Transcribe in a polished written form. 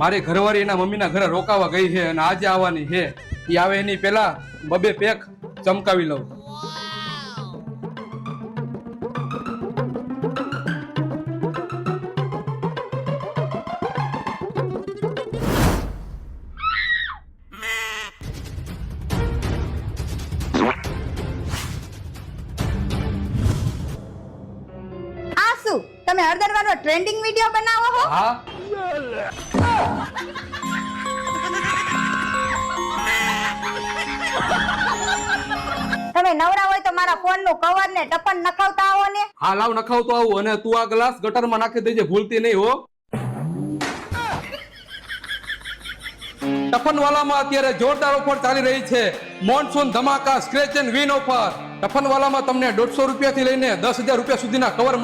મારી ઘરવાળી એના મમ્મીના ઘરે રોકાવા ગઈ છે અને આજે આવવાની છે. એ આવે એની પેલા બબે પેક ચમકાવી લઉં. આ શું તમે હળદરવાનો ટ્રેન્ડિંગ વિડિયો બનાવો છો? હા, તમે નવરા હોય તો મારા ફોન નું કવર ને ટપન નખાવતા આવો ને. હા લાવ નખાવતો આવું. અને તું આ ગ્લાસ ગટરમાં નાખી દેજે, ભૂલતી નહીં હો. ટફન વાલામાં અત્યારે જોરદાર ઓફર ચાલી રહી છે. મોનસૂન ધમાકા સ્ક્રેચ એન્ડ વિન ઓફર. ટફન વાલામાં તમને 150 રૂપિયાથી લઈને 10,000 રૂપિયા સુધીના કવર મળે.